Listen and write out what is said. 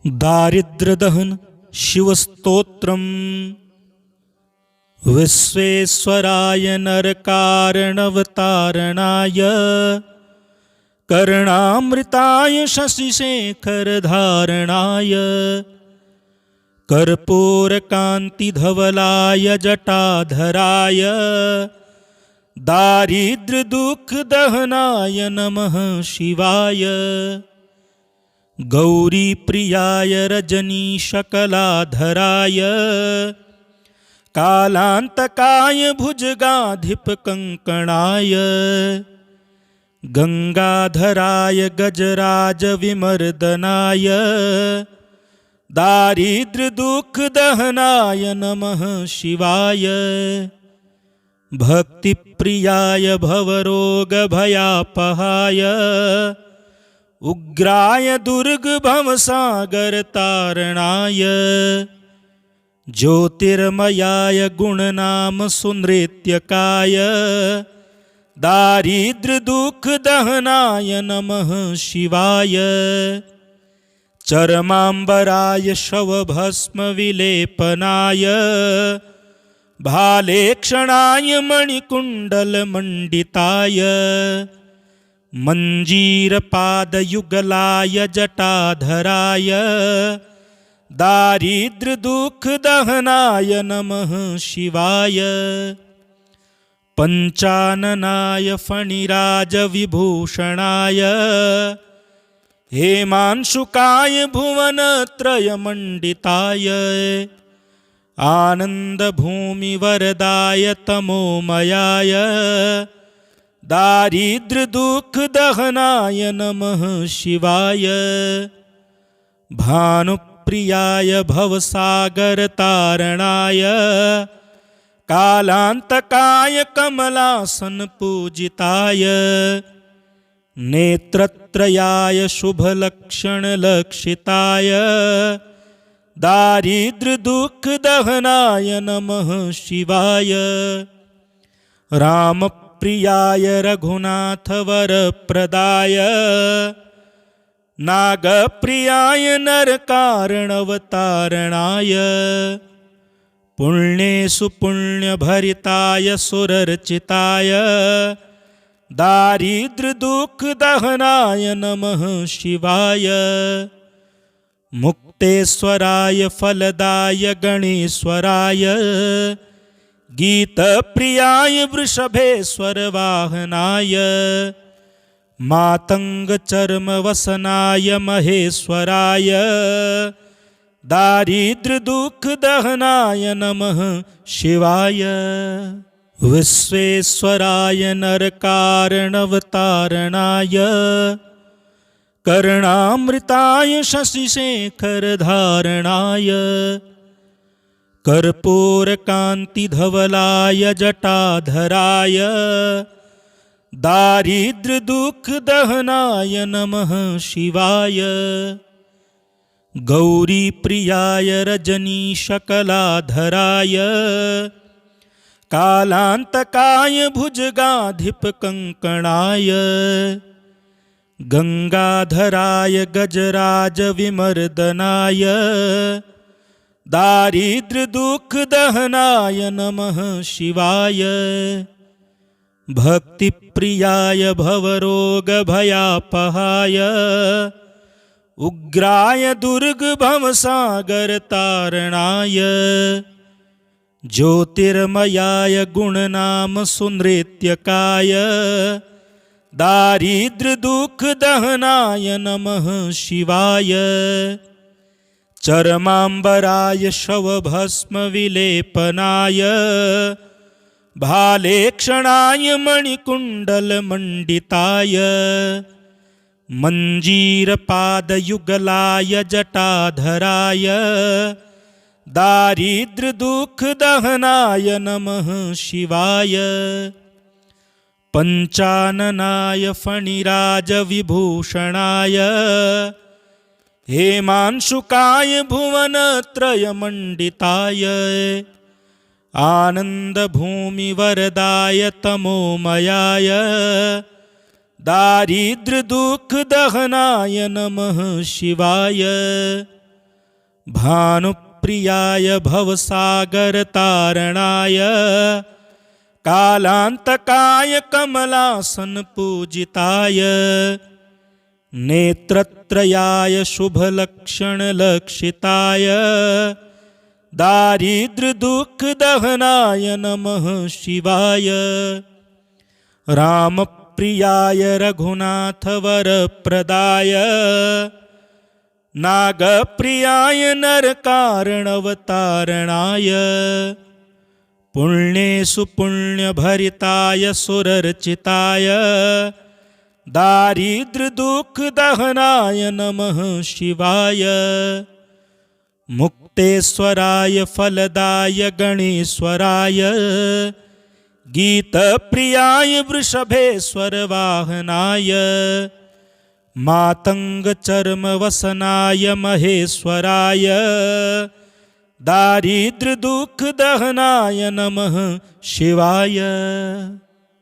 दारिद्र्यदहन शिवस्तोत्रम् विश्वेश्वराय नरकारणवतारणाय कर्णामृताय शशिशेखरधारणाय कर्पूरकान्तिधवलाय जटाधराय दारिद्र्यदुःखदहनाय नमः शिवाय। गौरीप्रियाय रजनीशकलाधराय कालान्तकाय भुजगाधिपकङ्कणाय गंगाधराय गजराजविमर्दनाय दारिद्र्यदुःखदहनाय नमः शिवाय। भक्तिप्रियाय भवरोगभयापहाय उग्राय दुर्गभवसागरतारणाय ज्योतिर्मयाय गुणनाम सुनृत्यकाय दारिद्र्यदुःखदहनाय नमः शिवाय। चर्माम्बराय शवभस्मविलेपनाय भालेक्षणाय मणिकुण्डलमण्डिताय मञ्जीरपादयुगलाय जटाधराय दारिद्र्यदुःखदहनाय नमः शिवाय। पञ्चाननाय फणिराजविभूषणाय हेमांशुकाय भुवनत्रयमण्डिताय आनन्दभूमिवरदाय तमोमयाय दारिद्र्यदुःखदहनाय नमः शिवाय। भानुप्रियाय भवसागरतारणाय कालान्तकाय कमलासनपूजिताय नेत्रत्रयाय शुभलक्षणलक्षिताय दारिद्र्यदुःखदहनाय नमः शिवाय। रामप्रियाय रघुनाथवरप्रदाय नागप्रियाय नरकारणवतारणाय पुण्येषु पुण्यभरिताय सुरर्चिताय दारिद्र्यदुःखदहनाय नमः शिवाय। मुक्तेश्वराय फलदाय गणेश्वराय गीतप्रियाय वृषभेश्वरवाहनाय मातङ्गचर्मवसनाय महेश्वराय दारिद्र्यदुःखदहनाय नमः शिवाय। विश्वेश्वराय नरकारणवतारणाय कर्णामृताय शशिशेखरधारणाय कर्पूरकान्तिधवलाय जटाधराय दारिद्र्यदुःखदहनाय नमः शिवाय। गौरीप्रियाय रजनीशकलाधराय कालान्तकाय भुजगाधिपकङ्कणाय गंगाधराय गजराजविमर्दनाय दारिद्र्यदुःखदहनाय नमः शिवाय। भक्तिप्रियाय भवरोगभयापहाय उग्राय दुर्गभवसागरतारणाय ज्योतिर्मयाय गुणनाम सुनृत्यकाय दारिद्र्यदुःखदहनाय नमः शिवाय। चर्माम्बराय शवभस्मविलेपनाय भालेक्षणाय मणिकुण्डलमण्डिताय मञ्जीरपादयुगलाय जटाधराय दारिद्र्यदुःखदहनाय नमः शिवाय। पञ्चाननाय फणिराजविभूषणाय हेमांशुकाय भुवनत्रयमण्डिताय आनन्दभूमिवरदाय तमोमयाय दारिद्र्यदुःखदहनाय नमः शिवाय। भानुप्रियाय भवसागरतारणाय कालान्तकाय कमलासनपूजिताय नेत्रत्रयाय शुभलक्षणलक्षिताय दारिद्र्यदुःखदहनाय नमः शिवाय रामप्रियाय रघुनाथवरप्रदाय नागप्रियाय नरकारणवतारणाय पुण्येषु पुण्यभरिताय सुरर्चिताय दारिद्र्यदुःखदहनाय नमः शिवाय मुक्तेश्वराय फलदाय गणेश्वराय गीतप्रियाय वृषभेश्वरवाहनाय मातङ्गचर्मवसनाय महेश्वराय दारिद्र्यदुःखदहनाय नमः शिवाय।